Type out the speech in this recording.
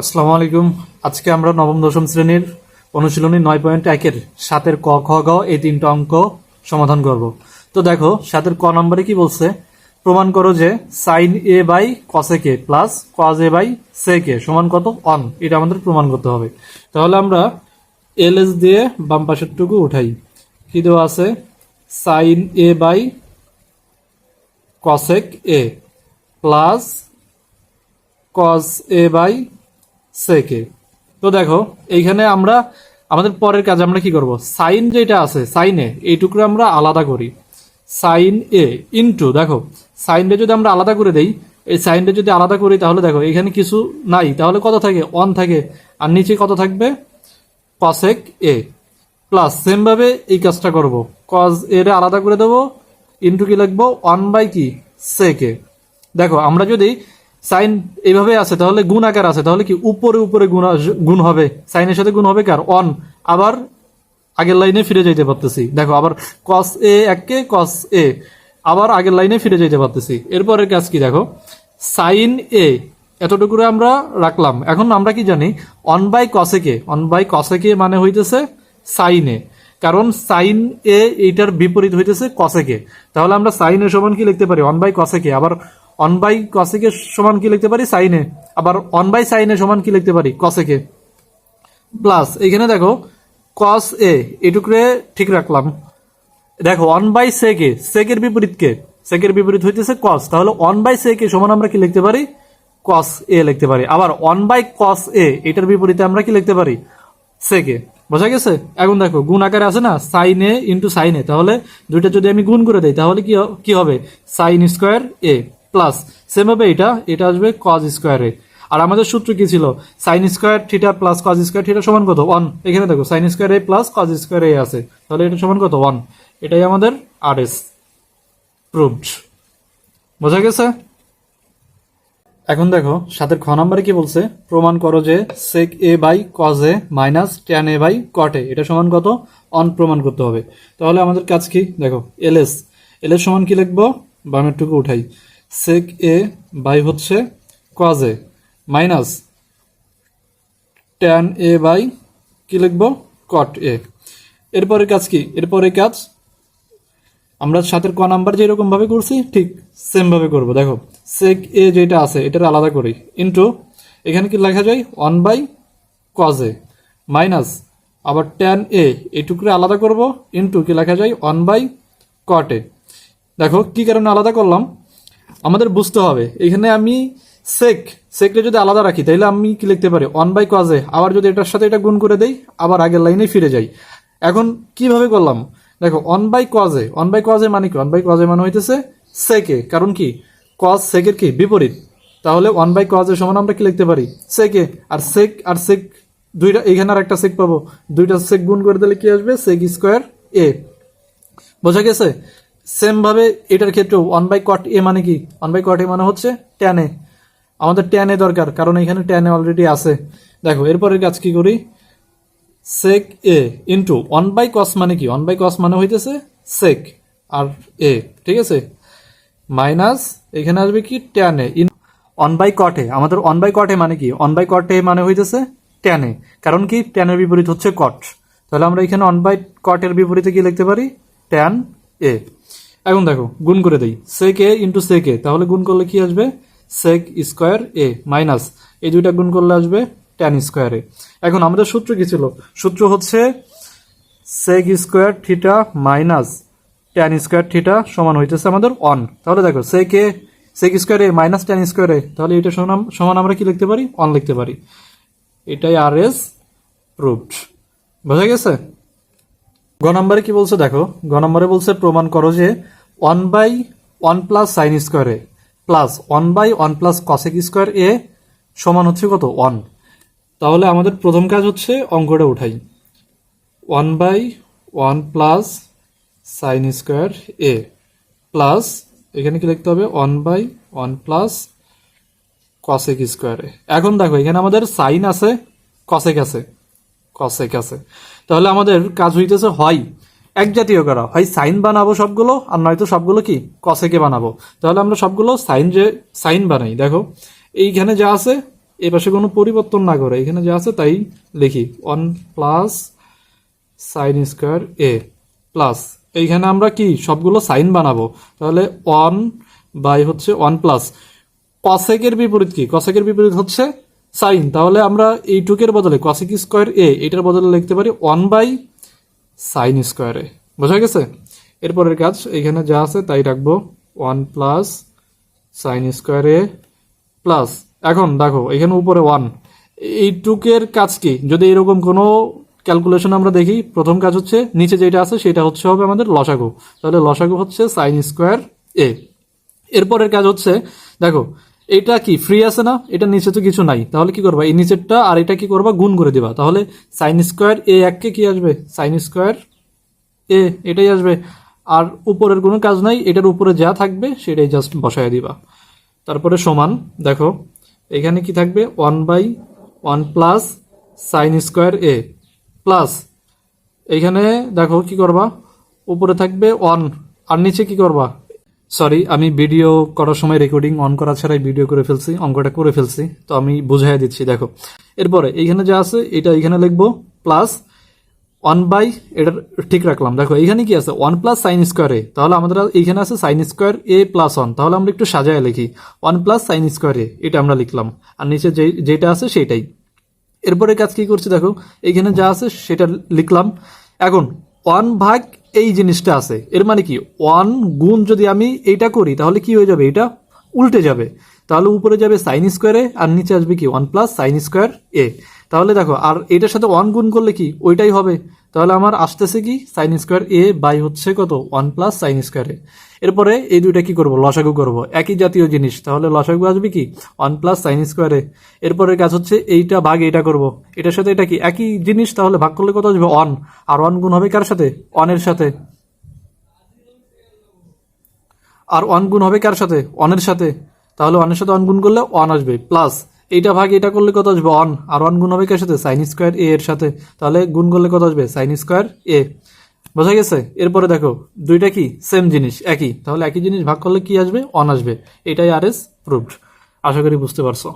আসসালামু আলাইকুম। আজকে আমরা নবম দশম শ্রেণীর অনুশীলনী 9.1-এর 7-এর ক, খ, গ এই তিনটা অঙ্ক সমাধান করব। তো দেখো 7-এর ক নম্বরে কি বলছে, প্রমাণ করো যে sine A by cosec A plus cos A by sec A সমান কত অন। এটা আমাদের প্রমাণ করতে হবে। তাহলে আমরা এলএস দিয়ে বাম পাশের টুকু উঠাই। কি দেওয়া আছে, sine A by cosec A plus cos A by sec A. তো দেখো এইখানে আমরা আমাদের পরের কাজ আমরা কি করব, সাইন যেটা আছে সাইনে এইটুকু আমরা আলাদা করি। সাইন এ ইনটু, দেখো সাইনটা যদি আমরা আলাদা করে দেই, এই সাইনটা যদি আলাদা করি তাহলে দেখো এখানে কিছু নাই, তাহলে কত থাকে অন থাকে, আর নিচে কত থাকবে কসেক এ প্লাস সেম ভাবে এই কাজটা করব, কজ এর আলাদা করে দেবো, ইনটু কি লিখবো ওয়ান বাই কি সেকে। দেখো আমরা যদি সাইন এইভাবে আছে তাহলে গুণ আকার আছে, তাহলে কি উপরে উপরে গুণ হবে, সাইনের সাথে গুণ হবে কার অন, আবার আগের লাইনে ফিরে যাইতে পারতেছি। দেখো আবার কস এ এককে কস এ, আবার আগের লাইনে ফিরে যাইতে পারতেছি। এরপরের কাজ কি দেখো, সাইন এ এতটুকু আমরা রাখলাম। এখন আমরা কি জানি one by cosec A, one by cosec A মানে হইতেছে সাইনে, কারণ সাইন এ এইটার বিপরীত হইতেছে কসেকে। তাহলে আমরা সাইন এ সমান কি লিখতে পারি অন বাই কসেকে, আবার অন বাই কসেকে সমান কি লিখতে পারি সাইনে, আবার অন বাই সাইনে সমান কি লিখতে পারি কসেকে। প্লাস এখানে দেখো কস এ এটুকুরে ঠিক রাখলাম। দেখো অন বাই সেকে, সেকের বিপরীত কে, সেকের বিপরীত হইতেছে কস, তাহলে অন বাই সেকে সমান আমরা কি লিখতে পারি কস এ লিখতে পারি। আবার অন বাই কস এ এটার বিপরীতে আমরা কি লিখতে পারি সেকে। বোঝা গেছে? এখন দেখো গুণ আকারে আছে না সাইন এ ইন্টু সাইন এ, তাহলে দুইটা যদি আমি গুণ করে দেই তাহলে কি হবে sign square A plus same ভাবে এটা আসবে কজ স্কোয়ার এ। আর আমাদের সূত্র কি ছিল, sine square theta plus cos square theta সমান কত ওয়ান। এখানে দেখো sign square A plus cos square এ আছে, তাহলে এটা সমান কত ওয়ান। এটাই আমাদের আর এস প্রুভড। বোঝা গেছে? এখন দেখো 7-এর খ নম্বরে কি বলছে, প্রমাণ করো যে sec A by cos A minus tan A by cot A এটা সমান কত অন প্রমাণ করতে হবে। তাহলে আমাদের কাজ কি দেখো, এলএস এলএস সমান কি লিখবো, বামের টুকু উঠাই, সেক এ বাই হচ্ছে cos A minus tan A by কি লিখবো কট এ। এরপরে কাজ কি, এরপরে কাজ আমরা 7-এর ক নাম্বার যেরকম ভাবে করছি ঠিক সেম ভাবে করবো। দেখো সেক এ যেটা আছে এটার আলাদা করি, ইন্টু এখানে কি লেখা যায় one by cos A minus আবার ট্যান এ এইটুকুরে আলাদা করব, ইন্টু কি লেখা যায় ওয়ান বাই কট এ। দেখো কি কারণে আলাদা করলাম আমাদের বুঝতে হবে। এখানে আমি সেকটা যদি আলাদা রাখি তাহলে আমি কি লিখতে পারি ওয়ান বাই কজ এ, আবার যদি এটার সাথে এটা গুণ করে দেই আবার আগের লাইনে ফিরে যাই। এখন কিভাবে করলাম দেখো, one by cos A, one by cos A মানে কি, ওয়ান বাই কজ এ মানে হইতেছে সেকে, কারণ কি কজ সেকের কি বিপরীত, তাহলে ওয়ান বাই কজ এ সমান আমরা কি লিখতে পারি সেকে। আর সেক দুইটা, এখানে আর একটা সেক পাবো, দুইটা সেক গুণ করে দিলে কি আসবে সেক স্কোয়ার এ। বোঝা গেছে? সেম ভাবে এটার ক্ষেত্রেও ওয়ান বাই কট এ মানে কি, ওয়ান বাই কট এ মানে হচ্ছে ট্যান এ, আমাদের ট্যান এ দরকার কারণ এখানে ট্যান এ অলরেডি আছে। দেখো এরপরের কাজ কি করি, সেক এ ইন্টু ওয়ান বাই কস মানে কি, ওয়ান বাই কস মানে হইতেছে সেক আর এ, ঠিক আছে, মাইনাস এখানে আসবে কি tan A in one by cot A. আমাদের ওয়ান বাই কট এ মানে কি, ওয়ান বাই কট এ মানে হইতেছে ট্যান এ, কারণ কি ট্যানের বিপরীত হচ্ছে কট, তাহলে আমরা এখানে ওয়ান বাই কট এর বিপরীতে কি লিখতে পারি ট্যান এ। এখন দেখো গুণ করে দেই সেক এ ইন্টু সেক এ, তাহলে গুণ করলে কি আসবে সেক স্কোয়ার এ মাইনাস এই দুইটা গুণ করলে আসবে ট্যান স্কোয়ার এ। এখন আমাদের সূত্র কি ছিল, সূত্র হচ্ছে sec square theta minus tan square theta সমান হইতেছে আমাদের অন। তাহলে দেখো sec square A minus tan square A, তাহলে এটা সমান আমরা কি লিখতে পারি অন লিখতে পারি। এটাই আর এস প্রুভড। বোঝা গেছে? গ নম্বরে কি বলছে দেখো, গ নম্বরে বলছে প্রমাণ করো যে one by one plus sine square A plus one by one plus cosec square A সমান হচ্ছে কত ওয়ান। তাহলে আমাদের প্রথম কাজ হচ্ছে অঙ্কটা উঠাই, one by one plus sine square A plus এখানে কি লিখতে হবে one by one plus cosec square A. এখন দেখো এখানে আমাদের সাইন আছে কসেক আছে, তাহলে আমাদের কাজ হইতেছে হয় এক জাতীয় করা, হয় সাইন বানাবো সবগুলো আর নয়তো সবগুলো কি কসেকে বানাবো। তাহলে আমরা সবগুলো সাইন বানাই। দেখো এইখানে যা আছে এই পাশে কোনো পরিবর্তন না করে এখানে যা আছে তাই লিখি 1 plus sine square A plus এইখানে আমরা কি সবগুলো সাইন বানাবো, তাহলে 1 বাই হচ্ছে 1 প্লাস কসেকের বিপরীত কি, কসেকের বিপরীত হচ্ছে সাইন, তাহলে আমরা এইটুকের বদলে কসেক স্কোয়ার এ এটার বদলে লিখতে পারি 1 বাই সাইন স্কোয়ার এ। বোঝা গেছে? এরপরের কাজ এখানে যা আছে তাই রাখবো 1 plus sine square A plus, এখন দেখো এখানে উপরে 1, এইটুকের কাজ কি, যদি এরকম কোনো ক্যালকুলেশন আমরা দেখি প্রথম কাজ হচ্ছে নিচে যেটা আছে সেটা হচ্ছে হবে আমাদের লসাগু, তাহলে লসাগু হচ্ছে সাইন স্কোয়ার এ। এরপরের কাজ হচ্ছে দেখো এটা কি ফ্রি আছে না, এটা নিচে তো কিছু নাই, তাহলে কি করবা এই নিচেরটা আর এটা কি করবা গুণ করে দিবা, তাহলে সাইন স্কোয়ার এ এককে কি আসবে সাইন স্কোয়ার এ এটাই আসবে, আর উপরের কোনো কাজ নাই, এটার উপরে যা থাকবে সেটাই জাস্ট বসায় দিবা। তারপরে সমান দেখো এখানে কি থাকবে 1 by 1 plus sine square A plus এইখানে দেখো কি করবা উপরে থাকবে 1 আর নিচে কি করবা, সরি আমি ভিডিও করার সময় রেকর্ডিং অন করা ছাড়াই ভিডিও করে ফেলছি, অঙ্কটা করে ফেলছি, তো আমি বুঝাই দিচ্ছি দেখো। এরপরে এইখানে যা আছে এটা এখানে লিখবো প্লাস 1 বাই এটা ঠিক রাখলাম, দেখো এইখানে কি আছে 1 প্লাস সাইন স্কোয়ার এ, তাহলে আমাদের এইখানে আছে সাইন স্কোয়ার এ প্লাস 1, তাহলে আমরা একটু সাজায় লিখি 1 প্লাস সাইন স্কোয়ার এ এটা আমরা লিখলাম, আর নিচে যেটা আছে সেটাই। এরপরে কাজ কি করছি দেখো এইখানে যা আছে সেটা লিখলাম, এখন 1 ভাগ এই জিনিসটা আছে, এর মানে কি 1 গুণ যদি আমি এইটা করি তাহলে কি হয়ে যাবে, এটা উল্টে যাবে, তাহলে উপরে যাবে সাইন স্কোয়ার এ আর নিচে আসবে কি 1 প্লাস সাইন স্কোয়ার এ, তাহলে দেখো আর এটার সাথে 1 গুণ করলে কি ওইটাই হবে, তাহলে আমার আসতেছে কি সাইন স্কোয়ার এ বাই হচ্ছে কত 1 প্লাস সাইন স্কোয়ার এ। এরপরে এই দুইটা কি করব লসাগু করব, একই জাতীয় জিনিস, তাহলে লসাগু আসবে কি 1 প্লাস সাইন স্কোয়ার এ। এরপরের কাজ হচ্ছে এইটা ভাগ এইটা করব, এটার সাথে এটা কি একই জিনিস, তাহলে ভাগ করলে কত আসবে 1, আর 1 গুণ হবে কার সাথে 1 এর সাথে, আর 1 গুণ হবে কার সাথে 1 এর সাথে, তাহলে 1 এর সাথে 1 গুণ করলে 1 আসবে প্লাস এইটা ভাগ এটা করলে কত আসবে 1, আর 1 গুণ হবে কার সাথে সাইন স্কোয়ার এ এর সাথে, তাহলে গুণ করলে কত আসবে সাইন স্কোয়ার এ। বোঝা গেছে? এরপরে দেখো দুইটা কি সেম জিনিস একই, তাহলে একই জিনিস ভাগ করলে কি আসবে 1 আসবে, এটাই আর এস প্রুভড। আশা করি বুঝতে পারছো।